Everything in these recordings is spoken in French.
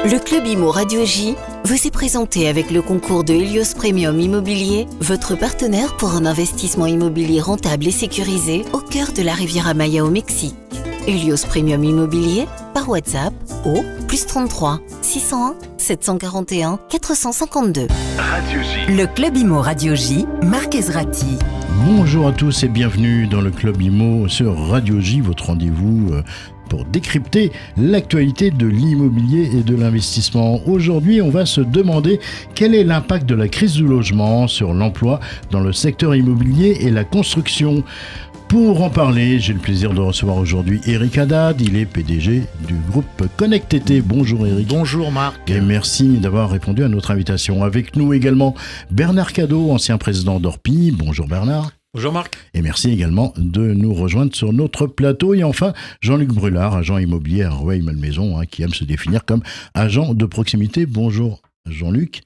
Le Club Imo Radio J vous est présenté avec le concours de Helios Premium Immobilier, votre partenaire pour un investissement immobilier rentable et sécurisé au cœur de la Riviera Maya au Mexique. Helios Premium Immobilier par WhatsApp au +33 601 741 452. Radio J. Le Club Imo Radio J, Marc Ezrati. Bonjour à tous et bienvenue dans le Club Imo sur Radio J, votre rendez-vous pour décrypter l'actualité de l'immobilier et de l'investissement. Aujourd'hui, on va se demander quel est l'impact de la crise du logement sur l'emploi dans le secteur immobilier et la construction. Pour en parler, j'ai le plaisir de recevoir aujourd'hui Eric Haddad. Il est PDG du groupe Connect-été. Bonjour Eric. Bonjour Marc. Et merci d'avoir répondu à notre invitation. Avec nous également Bernard Cadot, ancien président d'Orpi. Bonjour Bernard. Bonjour Marc. Et merci également de nous rejoindre sur notre plateau. Et enfin, Jean-Luc Brulard, agent immobilier à Rueil-Malmaison, qui aime se définir comme agent de proximité. Bonjour Jean-Luc.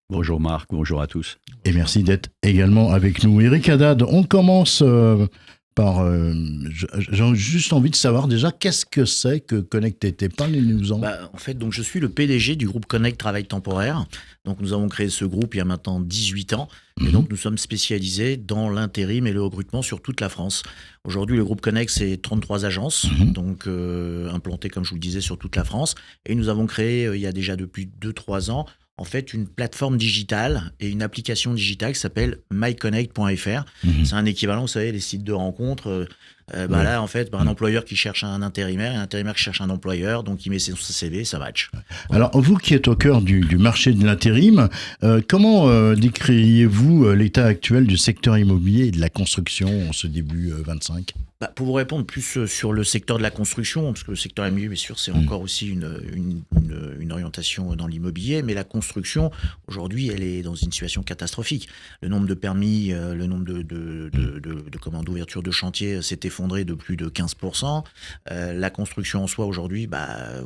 Bonjour Marc, bonjour à tous. Et merci d'être également avec nous. Eric Haddad, on commence j'ai juste envie de savoir déjà qu'est-ce que c'est que Connect-été. Parlez-nous-en. En fait, donc, je suis le PDG du groupe Connect Travail Temporaire. Donc, nous avons créé ce groupe il y a maintenant 18 ans. Et donc, nous sommes spécialisés dans l'intérim et le recrutement sur toute la France. Aujourd'hui, le groupe Connect, c'est 33 agences, donc implantées, comme je vous le disais, sur toute la France. Et nous avons créé, il y a déjà depuis 2-3 ans, en fait, une plateforme digitale et une application digitale qui s'appelle myconnect.fr. C'est un équivalent, vous savez, les sites de rencontres. Là, en fait, un employeur qui cherche un intérimaire et un intérimaire qui cherche un employeur, donc il met son CV, ça match. Alors, vous qui êtes au cœur du marché de l'intérim, comment décririez-vous l'état actuel du secteur immobilier et de la construction en ce début 25 ? Pour vous répondre plus sur le secteur de la construction, parce que le secteur immobilier, bien sûr, c'est encore aussi une orientation dans l'immobilier, mais la construction, aujourd'hui, elle est dans une situation catastrophique. Le nombre de permis, le nombre d'ouverture de chantier s'est effondré de plus de 15%. La construction en soi, aujourd'hui,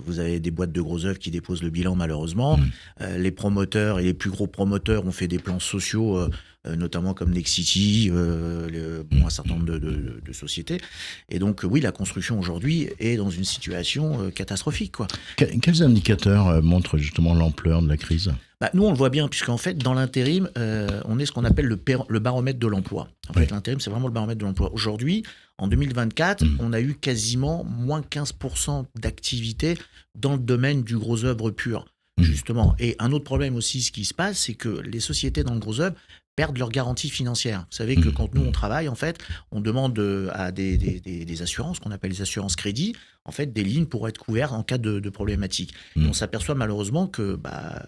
vous avez des boîtes de gros œuvres qui déposent le bilan, malheureusement. Les promoteurs et les plus gros promoteurs ont fait des plans sociaux, notamment comme Nexity, un certain nombre de sociétés. Et donc, oui, la construction aujourd'hui est dans une situation catastrophique, quoi. Quels indicateurs montrent justement l'ampleur de la crise ? Nous, on le voit bien, puisqu'en fait, dans l'intérim, on est ce qu'on appelle le baromètre de l'emploi. En fait, l'intérim, c'est vraiment le baromètre de l'emploi. Aujourd'hui, en 2024, on a eu quasiment moins 15% d'activité dans le domaine du gros œuvre pur, justement. Et un autre problème aussi, ce qui se passe, c'est que les sociétés dans le gros œuvre perdent leur garantie financière. Vous savez que quand nous, on travaille, en fait, on demande à des assurances, qu'on appelle les assurances crédit, en fait, des lignes pour être couvertes en cas de problématique. Et on s'aperçoit malheureusement que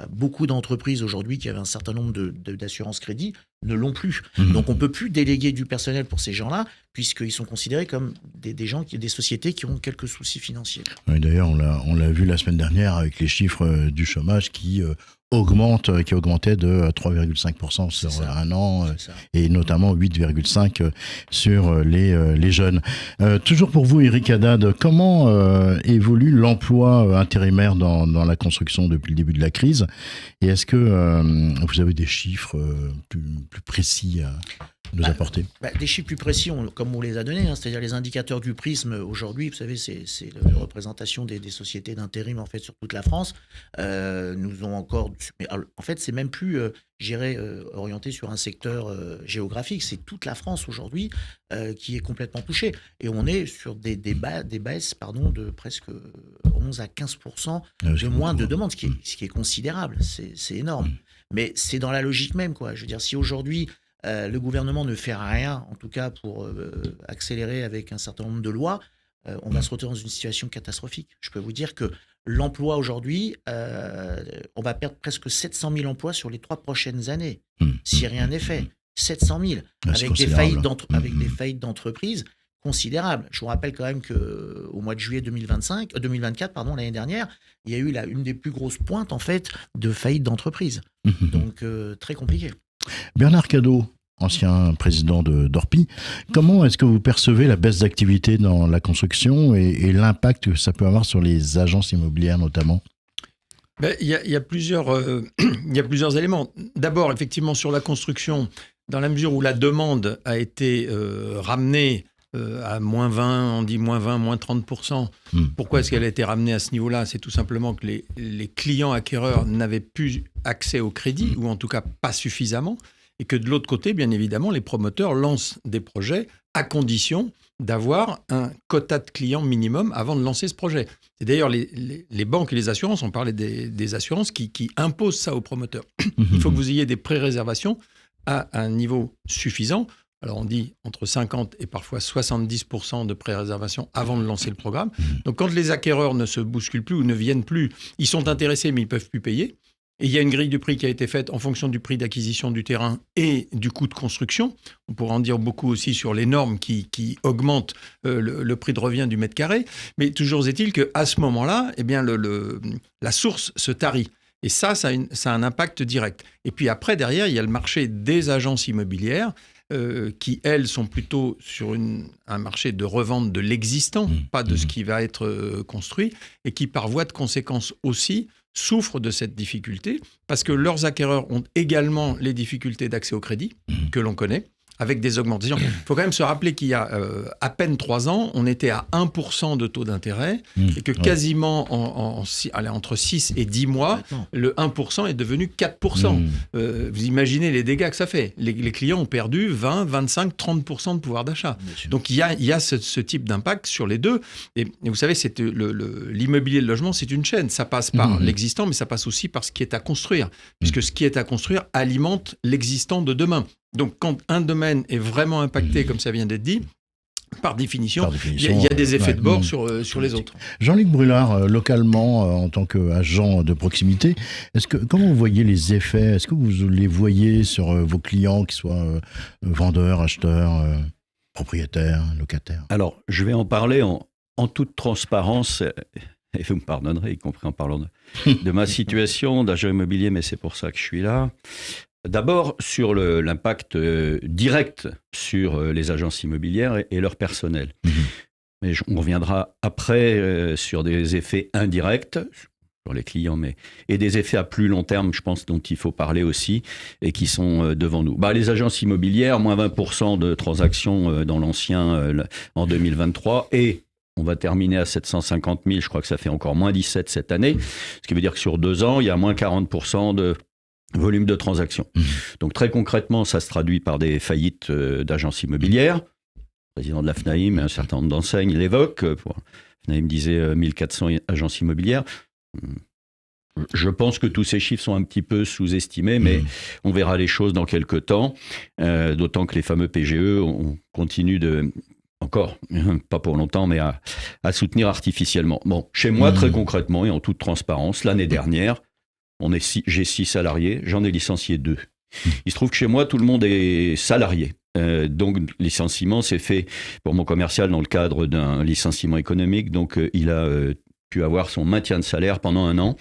beaucoup d'entreprises aujourd'hui qui avaient un certain nombre d'assurances crédit ne l'ont plus. Donc, on ne peut plus déléguer du personnel pour ces gens-là, puisqu'ils sont considérés comme des sociétés qui ont quelques soucis financiers. Oui, d'ailleurs, on l'a vu la semaine dernière avec les chiffres du chômage qui augmentait de 3,5% sur un an, et notamment 8,5% sur les jeunes. Toujours pour vous, Eric Haddad, comment évolue l'emploi intérimaire dans la construction depuis le début de la crise ? Et est-ce que vous avez des chiffres plus précis à nous apporter ? Des chiffres plus précis, comme on les a donnés, c'est-à-dire les indicateurs du prisme aujourd'hui, vous savez, c'est la représentation des sociétés d'intérim en fait sur toute la France. Nous ont encore, en fait, c'est même plus orienté sur un secteur géographique, c'est toute la France aujourd'hui qui est complètement touchée. Et on est sur des baisses de presque 11 à 15% de moins de demandes, ce qui est considérable, c'est énorme. Mais c'est dans la logique même, quoi. Je veux dire, si aujourd'hui le gouvernement ne fait rien, en tout cas pour accélérer avec un certain nombre de lois, on va se retrouver dans une situation catastrophique. Je peux vous dire que l'emploi aujourd'hui, on va perdre presque 700 000 emplois sur les 3 prochaines années, si rien n'est fait. 700 000, avec des faillites d'entreprises considérables. Je vous rappelle quand même qu'au mois de juillet 2024, l'année dernière, il y a eu une des plus grosses pointes en fait, de faillites d'entreprises. Donc, très compliqué. Bernard Cadot, ancien président d'Orpi, comment est-ce que vous percevez la baisse d'activité dans la construction et l'impact que ça peut avoir sur les agences immobilières notamment ? Il y a plusieurs éléments. D'abord, effectivement, sur la construction, dans la mesure où la demande a été ramenée à moins 20, on dit moins 20, moins 30%. Pourquoi est-ce qu'elle a été ramenée à ce niveau-là? C'est tout simplement que les clients acquéreurs n'avaient plus accès au crédit, ou en tout cas pas suffisamment, et que de l'autre côté, bien évidemment, les promoteurs lancent des projets à condition d'avoir un quota de clients minimum avant de lancer ce projet. C'est d'ailleurs les banques et les assurances, on parlait des assurances qui imposent ça aux promoteurs. Il faut que vous ayez des pré-réservations à un niveau suffisant. Alors on dit entre 50 et parfois 70% de pré-réservation avant de lancer le programme. Donc quand les acquéreurs ne se bousculent plus ou ne viennent plus, ils sont intéressés mais ils ne peuvent plus payer. Et il y a une grille de prix qui a été faite en fonction du prix d'acquisition du terrain et du coût de construction. On pourra en dire beaucoup aussi sur les normes qui augmentent le prix de revient du mètre carré. Mais toujours est-il qu'à ce moment-là, eh bien la source se tarit. Et ça a un impact direct. Et puis après, derrière, il y a le marché des agences immobilières qui, elles, sont plutôt sur un marché de revente de l'existant, pas de ce qui va être construit, et qui, par voie de conséquence aussi, souffrent de cette difficulté parce que leurs acquéreurs ont également les difficultés d'accès au crédit que l'on connaît, avec des augmentations. Il faut quand même se rappeler qu'il y a à peine 3 ans, on était à 1% de taux d'intérêt et que quasiment entre 6 et 10 mois, le 1% est devenu 4%. Vous imaginez les dégâts que ça fait. Les clients ont perdu 20, 25, 30% de pouvoir d'achat. Donc il y a ce type d'impact sur les deux. Et vous savez, l'immobilier de logement, c'est une chaîne. Ça passe par l'existant, mais ça passe aussi par ce qui est à construire. Puisque ce qui est à construire alimente l'existant de demain. Donc, quand un domaine est vraiment impacté, comme ça vient d'être dit, par définition, il y a des effets de bord sur les autres. Jean-Luc Brulard, localement, en tant qu'agent de proximité, comment vous voyez les effets? Est-ce que vous les voyez sur vos clients, qu'ils soient vendeurs, acheteurs, propriétaires, locataires? Alors, je vais en parler en toute transparence, et vous me pardonnerez, y compris en parlant de ma situation d'agent immobilier, mais c'est pour ça que je suis là. D'abord, sur l'impact direct sur les agences immobilières et leur personnel. Mais on reviendra après sur des effets indirects sur les clients, et des effets à plus long terme, je pense, dont il faut parler aussi et qui sont devant nous. Les agences immobilières, moins 20% de transactions dans l'ancien en 2023 et on va terminer à 750 000, je crois que ça fait encore moins 17 cette année, ce qui veut dire que sur 2 ans, il y a moins 40% de volume de transactions. Donc très concrètement, ça se traduit par des faillites d'agences immobilières. Le président de la FNAIM et un certain nombre d'enseignes l'évoquent. FNAIM disait 1400 agences immobilières. Je pense que tous ces chiffres sont un petit peu sous-estimés, mais on verra les choses dans quelques temps, d'autant que les fameux PGE, on continue encore, pas pour longtemps, mais à soutenir artificiellement. Bon, chez moi, très concrètement et en toute transparence, l'année dernière, j'ai 6 salariés, j'en ai licencié 2. Il se trouve que chez moi, tout le monde est salarié. Donc, licenciement, c'est fait pour mon commercial dans le cadre d'un licenciement économique. Donc, il a pu avoir son maintien de salaire pendant 1 an.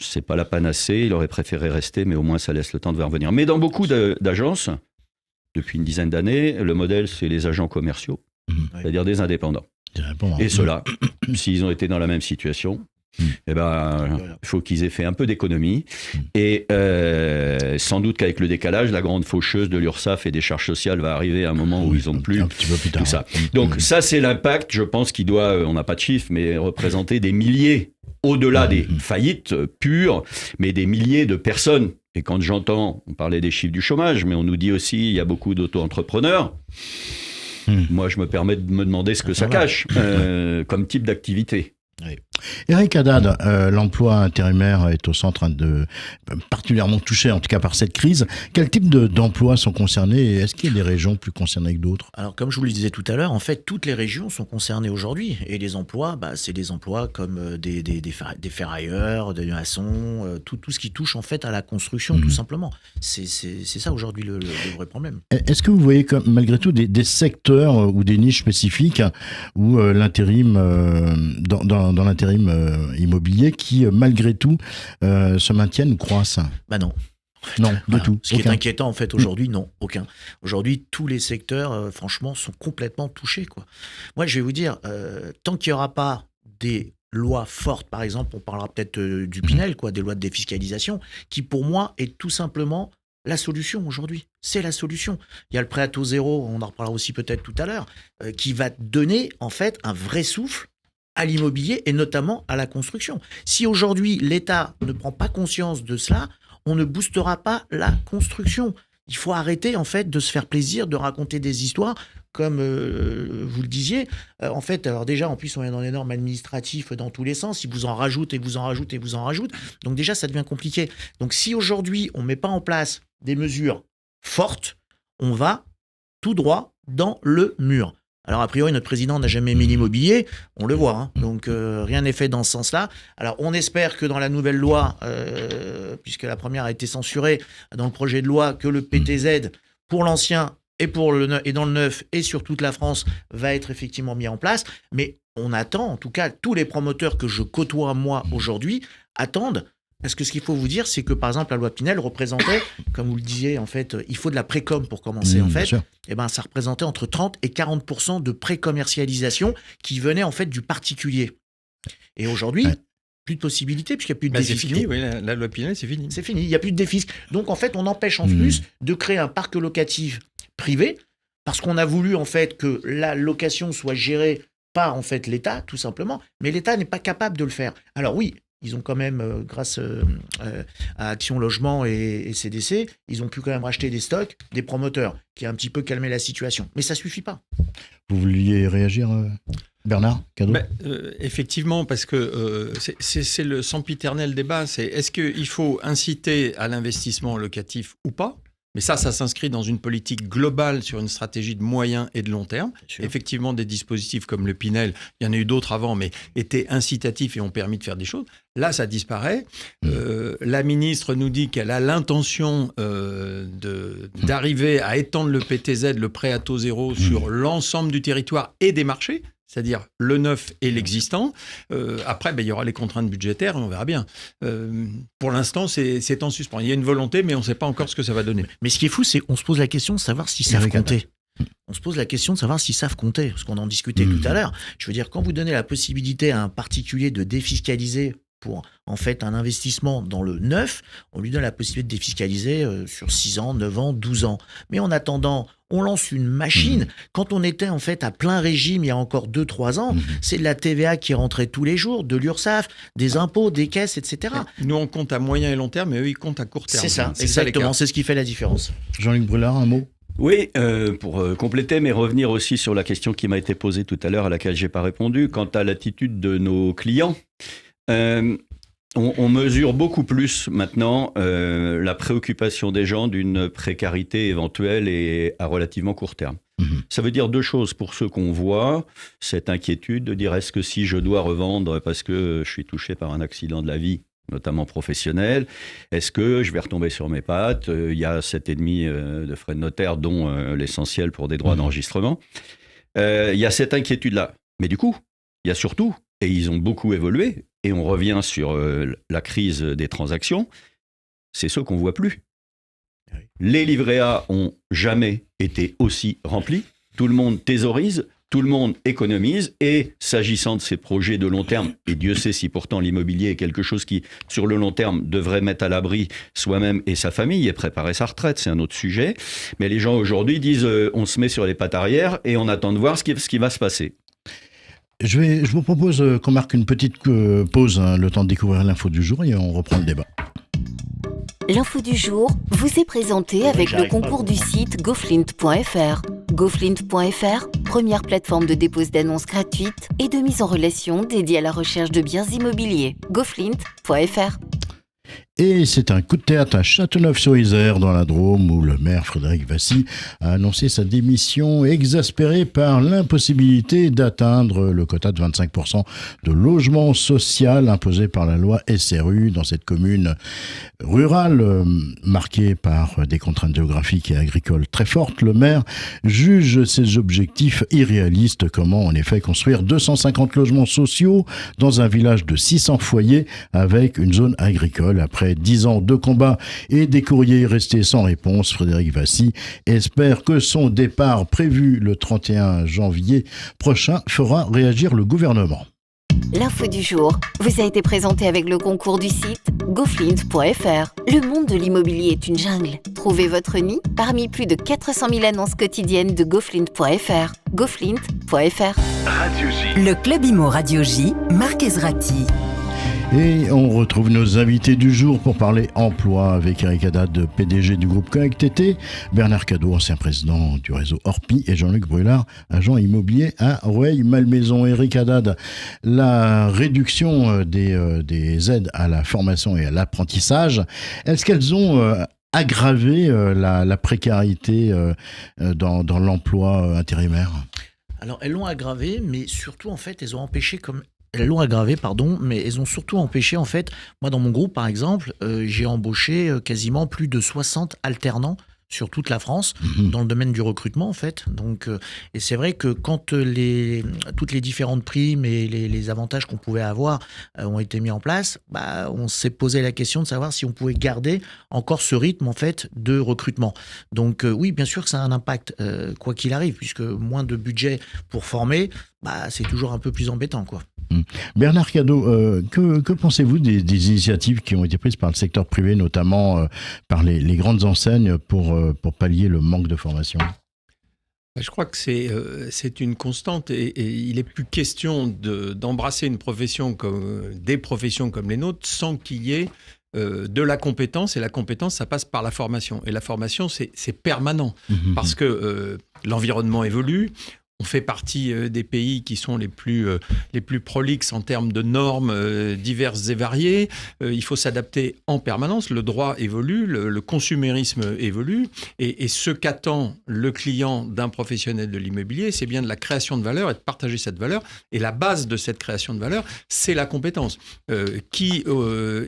C'est pas la panacée, il aurait préféré rester, mais au moins, ça laisse le temps de revenir. Mais dans beaucoup d'agences, depuis une dizaine d'années, le modèle, c'est les agents commerciaux, c'est-à-dire des indépendants. Et ceux-là, s'ils ont été dans la même situation, il faut qu'ils aient fait un peu d'économie et sans doute qu'avec le décalage, la grande faucheuse de l'URSSAF et des charges sociales va arriver à un moment où ils n'ont plus tout ça. Donc ça, c'est l'impact, je pense, qui doit, on n'a pas de chiffres, mais représenter des milliers, au-delà des faillites pures, mais des milliers de personnes. Et quand j'entends, on parlait des chiffres du chômage, mais on nous dit aussi il y a beaucoup d'auto-entrepreneurs. Moi, je me permets de me demander ce que ça cache comme type d'activité. Oui. Eric Haddad, l'emploi intérimaire est au centre particulièrement touché, en tout cas par cette crise. Quel type d'emplois sont concernés et est-ce qu'il y a des régions plus concernées que d'autres? Alors, comme je vous le disais tout à l'heure, en fait, toutes les régions sont concernées aujourd'hui. Et les emplois, c'est des emplois comme des ferrailleurs, des maçons, tout ce qui touche en fait à la construction, tout simplement. C'est ça aujourd'hui le vrai problème. Est-ce que vous voyez malgré tout des secteurs ou des niches spécifiques où l'intérim, dans l'intérim immobilier qui, malgré tout, se maintiennent ou croissent? Non. Non, du tout. Ce qui est inquiétant, en fait, aujourd'hui, non, aucun. Aujourd'hui, tous les secteurs, franchement, sont complètement touchés, quoi. Moi, je vais vous dire, tant qu'il n'y aura pas des lois fortes, par exemple, on parlera peut-être du Pinel, quoi, des lois de défiscalisation, qui, pour moi, est tout simplement la solution aujourd'hui. C'est la solution. Il y a le prêt à taux zéro, on en reparlera aussi peut-être tout à l'heure, qui va donner en fait un vrai souffle à l'immobilier et notamment à la construction. Si aujourd'hui l'État ne prend pas conscience de cela, on ne boostera pas la construction. Il faut arrêter en fait de se faire plaisir, de raconter des histoires comme vous le disiez. En fait, alors déjà, en plus, on est dans les normes administratives dans tous les sens. Ils vous en rajoutent et vous en rajoutent et vous en rajoutent. Donc déjà, ça devient compliqué. Donc si aujourd'hui, on ne met pas en place des mesures fortes, on va tout droit dans le mur. Alors, a priori, notre président n'a jamais aimé l'immobilier, on le voit, hein. Donc rien n'est fait dans ce sens-là. Alors, on espère que dans la nouvelle loi, puisque la première a été censurée, dans le projet de loi, que le PTZ, pour l'ancien et dans le neuf et sur toute la France, va être effectivement mis en place. Mais on attend, en tout cas, tous les promoteurs que je côtoie, moi, aujourd'hui, attendent. Parce que ce qu'il faut vous dire, c'est que, par exemple, la loi Pinel représentait, comme vous le disiez, en fait, il faut de la précom pour commencer, en fait. Et ben, ça représentait entre 30 et 40% de précommercialisation qui venait, en fait, du particulier. Et aujourd'hui, plus de possibilités, puisqu'il n'y a plus de défisque. C'est fini, oui, la loi Pinel, c'est fini. C'est fini, il n'y a plus de défisque. Donc, en fait, on empêche en plus de créer un parc locatif privé, parce qu'on a voulu, en fait, que la location soit gérée par, en fait, l'État, tout simplement. Mais l'État n'est pas capable de le faire. Alors oui, ils ont quand même, grâce à Action Logement et CDC, ils ont pu quand même racheter des stocks, des promoteurs, qui a un petit peu calmé la situation. Mais ça ne suffit pas. Vous vouliez réagir, Bernard Cadot ? Effectivement, parce que c'est le sempiternel débat. Est-ce qu'il faut inciter à l'investissement locatif ou pas ? Mais ça s'inscrit dans une politique globale sur une stratégie de moyen et de long terme. Effectivement, des dispositifs comme le Pinel, il y en a eu d'autres avant, mais étaient incitatifs et ont permis de faire des choses. Là, ça disparaît. La ministre nous dit qu'elle a l'intention d'arriver à étendre le PTZ, le prêt à taux zéro, sur l'ensemble du territoire et des marchés, c'est-à-dire le neuf et l'existant. Après, il y aura les contraintes budgétaires et on verra bien. Pour l'instant, c'est en suspens. Il y a une volonté, mais on ne sait pas encore ce que ça va donner. Mais ce qui est fou, c'est qu'on se pose la question de savoir s'ils savent compter. On se pose la question de savoir s'ils savent compter, parce qu'on en discutait tout à l'heure. Je veux dire, quand vous donnez la possibilité à un particulier de défiscaliser pour en fait un investissement dans le neuf, on lui donne la possibilité de défiscaliser sur 6 ans, 9 ans, 12 ans. Mais en attendant, on lance une machine. Quand on était en fait à plein régime il y a encore 2-3 ans, c'est de la TVA qui rentrait tous les jours, de l'URSSAF, des impôts, des caisses, etc. Nous, on compte à moyen et long terme, et eux, ils comptent à court terme. C'est ça, exactement. C'est ce qui fait la différence. Jean-Luc Brulard, un mot ? Oui, pour compléter, mais revenir aussi sur la question qui m'a été posée tout à l'heure, à laquelle je n'ai pas répondu, quant à l'attitude de nos clients. On mesure beaucoup plus maintenant la préoccupation des gens d'une précarité éventuelle et à relativement court terme. Ça veut dire deux choses pour ceux qu'on voit, cette inquiétude de dire est-ce que si je dois revendre parce que je suis touché par un accident de la vie, notamment professionnel, est-ce que je vais retomber sur mes pattes ? Il y a 7,5 de frais de notaire, dont l'essentiel pour des droits d'enregistrement. Il y a cette inquiétude-là. Mais du coup, il y a surtout, et ils ont beaucoup évolué, et on revient sur la crise des transactions, c'est ceux qu'on ne voit plus. Les livrets A ont jamais été aussi remplis. Tout le monde thésaurise, tout le monde économise. Et s'agissant de ces projets de long terme, et Dieu sait si pourtant l'immobilier est quelque chose qui, sur le long terme, devrait mettre à l'abri soi-même et sa famille et préparer sa retraite, c'est un autre sujet. Mais les gens aujourd'hui disent on se met sur les pattes arrière et on attend de voir ce qui va se passer. Je vous propose qu'on marque une petite pause, le temps de découvrir l'info du jour, et on reprend le débat. L'info du jour vous est présentée avec le concours du site goflint.fr. Goflint.fr, première plateforme de dépose d'annonces gratuite et de mise en relation dédiée à la recherche de biens immobiliers. Goflint.fr. Et c'est un coup de théâtre à Châteauneuf-sur-Isère, dans la Drôme, où le maire Frédéric Vassy a annoncé sa démission, exaspéré par l'impossibilité d'atteindre le quota de 25% de logement social imposé par la loi SRU dans cette commune rurale, marquée par des contraintes géographiques et agricoles très fortes. Le maire juge ces objectifs irréalistes. Comment, en effet, construire 250 logements sociaux dans un village de 600 foyers avec une zone agricole ? Après 10 ans de combat et des courriers restés sans réponse, Frédéric Vassy espère que son départ prévu le 31 janvier prochain fera réagir le gouvernement. L'info du jour vous a été présentée avec le concours du site goflint.fr. Le monde de l'immobilier est une jungle. Trouvez votre nid parmi plus de 400 000 annonces quotidiennes de goflint.fr. goflint.fr. Radio J. Le Club Imo Radio J, Marc Ezrati. Et on retrouve nos invités du jour pour parler emploi avec Eric Haddad, PDG du groupe Connect-TT, Bernard Cadot, ancien président du réseau Orpi, et Jean-Luc Brulard, agent immobilier à Rueil-Malmaison. Eric Haddad, la réduction des aides à la formation et à l'apprentissage, est-ce qu'elles ont aggravé la précarité dans l'emploi intérimaire ? Alors, elles l'ont aggravé, mais surtout, en fait, elles l'ont aggravé, mais elles ont surtout empêché, en fait, moi dans mon groupe par exemple, j'ai embauché quasiment plus de 60 alternants sur toute la France, dans le domaine du recrutement en fait. Donc, et c'est vrai que quand toutes les différentes primes et les avantages qu'on pouvait avoir ont été mis en place, on s'est posé la question de savoir si on pouvait garder encore ce rythme en fait de recrutement. Donc oui, bien sûr que ça a un impact, quoi qu'il arrive, puisque moins de budget pour former, c'est toujours un peu plus embêtant, quoi. Bernard Cadot, que pensez-vous des initiatives qui ont été prises par le secteur privé, notamment par les grandes enseignes pour pallier le manque de formation ? Je crois que c'est une constante et il n'est plus question d'embrasser une profession des professions comme les nôtres sans qu'il y ait de la compétence, et la compétence, ça passe par la formation. Et la formation, c'est permanent, parce que l'environnement évolue. On fait partie des pays qui sont les plus prolixes en termes de normes diverses et variées. Il faut s'adapter en permanence. Le droit évolue, le consumérisme évolue. Et ce qu'attend le client d'un professionnel de l'immobilier, c'est bien de la création de valeur et de partager cette valeur. Et la base de cette création de valeur, c'est la compétence. Qui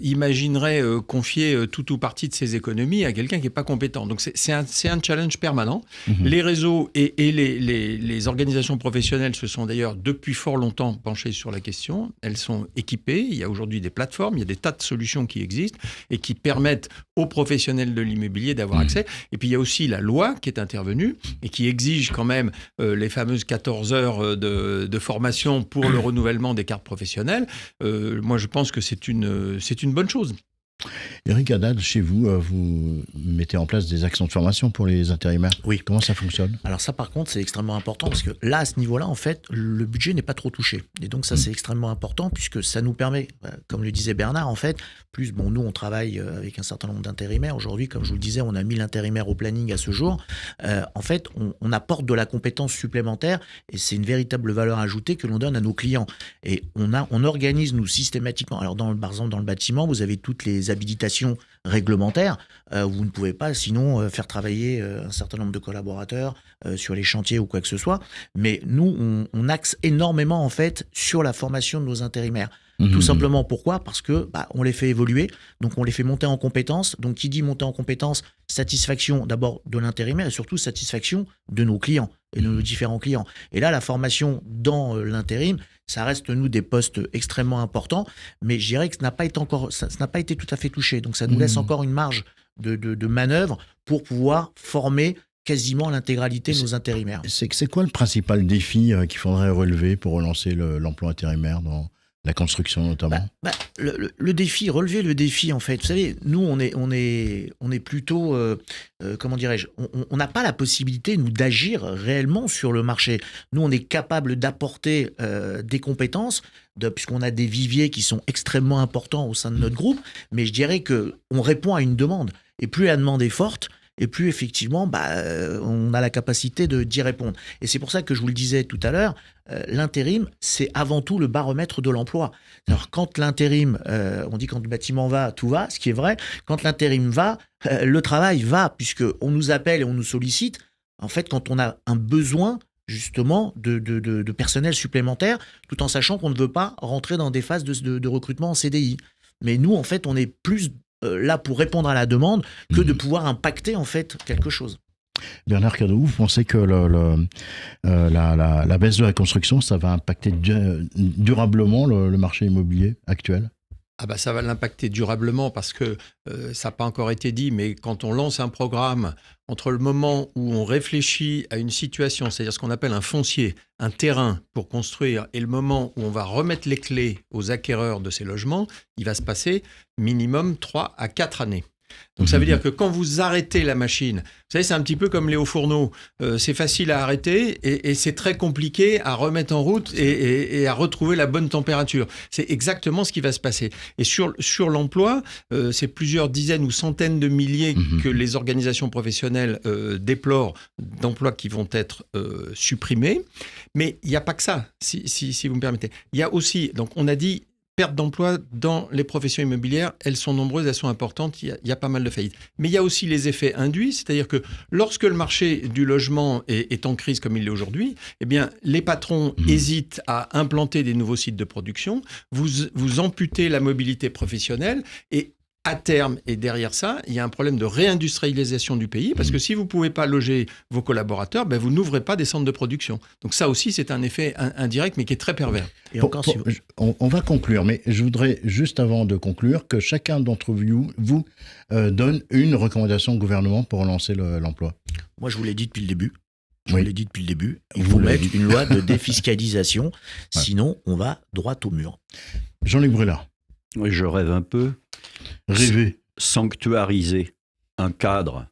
imaginerait confier tout ou partie de ses économies à quelqu'un qui n'est pas compétent ? Donc c'est un challenge permanent. Les réseaux et les organisations professionnelles se sont d'ailleurs depuis fort longtemps penchées sur la question. Elles sont équipées. Il y a aujourd'hui des plateformes, il y a des tas de solutions qui existent et qui permettent aux professionnels de l'immobilier d'avoir accès. Et puis il y a aussi la loi qui est intervenue et qui exige quand même les fameuses 14 heures de formation pour le renouvellement des cartes professionnelles. Moi, je pense que c'est une bonne chose. Eric Haddad, chez vous, vous mettez en place des actions de formation pour les intérimaires. Oui. Comment ça fonctionne ? Alors ça, par contre, c'est extrêmement important parce que là, à ce niveau-là, en fait, le budget n'est pas trop touché. Et donc ça, c'est extrêmement important puisque ça nous permet, comme le disait Bernard, en fait, nous, on travaille avec un certain nombre d'intérimaires. Aujourd'hui, comme je vous le disais, on a 1000 intérimaires au planning à ce jour. En fait, on apporte de la compétence supplémentaire et c'est une véritable valeur ajoutée que l'on donne à nos clients. Et on organise, nous, systématiquement. Alors, par exemple, dans le bâtiment, vous avez toutes les habilitations réglementaires. Vous ne pouvez pas, sinon, faire travailler un certain nombre de collaborateurs sur les chantiers ou quoi que ce soit. Mais nous, on axe énormément, en fait, sur la formation de nos intérimaires. Tout simplement, pourquoi ? Parce que on les fait évoluer, donc on les fait monter en compétences. Donc, qui dit monter en compétences, satisfaction d'abord de l'intérimaire et surtout satisfaction de nos clients et de nos différents clients. Et là, la formation dans l'intérim, ça reste, nous, des postes extrêmement importants, mais je dirais que ça n'a pas été tout à fait touché. Donc, ça nous laisse encore une marge de manœuvre pour pouvoir former quasiment l'intégralité de nos intérimaires. C'est quoi le principal défi qu'il faudrait relever pour relancer l'emploi intérimaire dans la construction notamment ? Relever le défi en fait. Vous savez, nous on est plutôt, comment dirais-je, on n'a pas la possibilité nous d'agir réellement sur le marché. Nous on est capable d'apporter des compétences, puisqu'on a des viviers qui sont extrêmement importants au sein de notre groupe, mais je dirais que on répond à une demande et plus la demande est forte, et plus effectivement, on a la capacité d'y répondre. Et c'est pour ça que je vous le disais tout à l'heure, l'intérim, c'est avant tout le baromètre de l'emploi. Alors quand l'intérim, on dit quand le bâtiment va, tout va, ce qui est vrai, quand l'intérim va, le travail va, puisqu'on nous appelle et on nous sollicite, en fait, quand on a un besoin justement de personnel supplémentaire, tout en sachant qu'on ne veut pas rentrer dans des phases de recrutement en CDI. Mais nous, en fait, on est plus là pour répondre à la demande que de pouvoir impacter en fait quelque chose. Bernard Cadot, vous pensez que la baisse de la construction, ça va impacter durablement le marché immobilier actuel ? Ah bah ça va l'impacter durablement parce que ça n'a pas encore été dit, mais quand on lance un programme, entre le moment où on réfléchit à une situation, c'est-à-dire ce qu'on appelle un foncier, un terrain pour construire, et le moment où on va remettre les clés aux acquéreurs de ces logements, il va se passer minimum 3 à 4 années. Donc ça veut dire que quand vous arrêtez la machine, vous savez, c'est un petit peu comme les hauts fourneaux. C'est facile à arrêter et c'est très compliqué à remettre en route et à retrouver la bonne température. C'est exactement ce qui va se passer. Et sur l'emploi, c'est plusieurs dizaines ou centaines de milliers que les organisations professionnelles déplorent d'emplois qui vont être supprimés. Mais il n'y a pas que ça, si vous me permettez. Il y a aussi, donc on a dit, perte d'emploi dans les professions immobilières, elles sont nombreuses, elles sont importantes, il y a pas mal de faillites. Mais il y a aussi les effets induits, c'est-à-dire que lorsque le marché du logement est en crise comme il l'est aujourd'hui, eh bien, les patrons hésitent à implanter des nouveaux sites de production, vous amputez la mobilité professionnelle et à terme, et derrière ça, il y a un problème de réindustrialisation du pays, parce que si vous ne pouvez pas loger vos collaborateurs, vous n'ouvrez pas des centres de production. Donc ça aussi, c'est un effet indirect, mais qui est très pervers. Et on va conclure, mais je voudrais, juste avant de conclure, que chacun d'entre vous donne une recommandation au gouvernement pour relancer l'emploi. Moi, je vous l'ai dit depuis le début. Il Vous faut l'avez mettre une loi de défiscalisation, sinon on va droit au mur. Jean-Luc Brulard. Oui, je rêve un peu. Rêver. Sanctuariser un cadre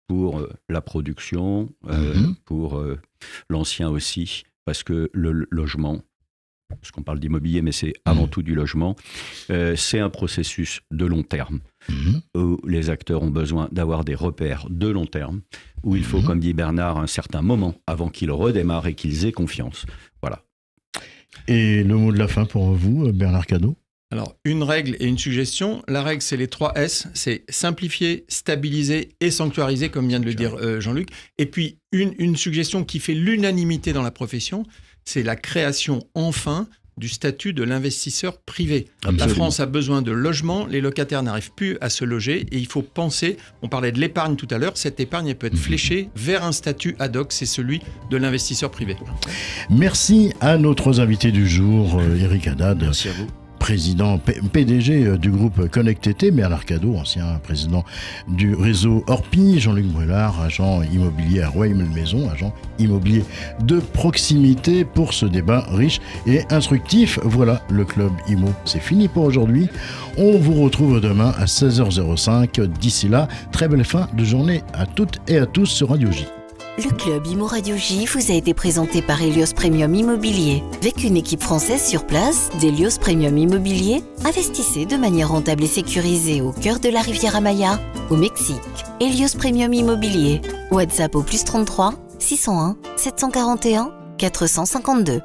pour la production, pour l'ancien aussi, parce que le logement, parce qu'on parle d'immobilier, mais c'est avant tout du logement, c'est un processus de long terme, où les acteurs ont besoin d'avoir des repères de long terme, où il faut, comme dit Bernard, un certain moment avant qu'ils redémarrent et qu'ils aient confiance. Voilà. Et le mot de la fin pour vous, Bernard Cadot? Alors, une règle et une suggestion. La règle, c'est les 3 S. C'est simplifier, stabiliser et sanctuariser, comme vient de le dire Jean-Luc. Et puis, une suggestion qui fait l'unanimité dans la profession, c'est la création, enfin, du statut de l'investisseur privé. Absolument. La France a besoin de logements, les locataires n'arrivent plus à se loger et il faut penser, on parlait de l'épargne tout à l'heure, cette épargne elle peut être fléchée vers un statut ad hoc, c'est celui de l'investisseur privé. Merci à nos 3 invités du jour, Eric Haddad. Merci à vous. Président PDG du groupe Connect-T, Bernard Cadot, ancien président du réseau Orpi, Jean-Luc Brulard, agent immobilier à Rueil-Malmaison, agent immobilier de proximité pour ce débat riche et instructif. Voilà, le Club Immo, c'est fini pour aujourd'hui. On vous retrouve demain à 16h05. D'ici là, très belle fin de journée à toutes et à tous sur Radio J. Le Club Immo Radio J vous a été présenté par Helios Premium Immobilier. Avec une équipe française sur place d'Helios Premium Immobilier, investissez de manière rentable et sécurisée au cœur de la Riviera Maya, au Mexique. Helios Premium Immobilier. WhatsApp au +33 601 741 452.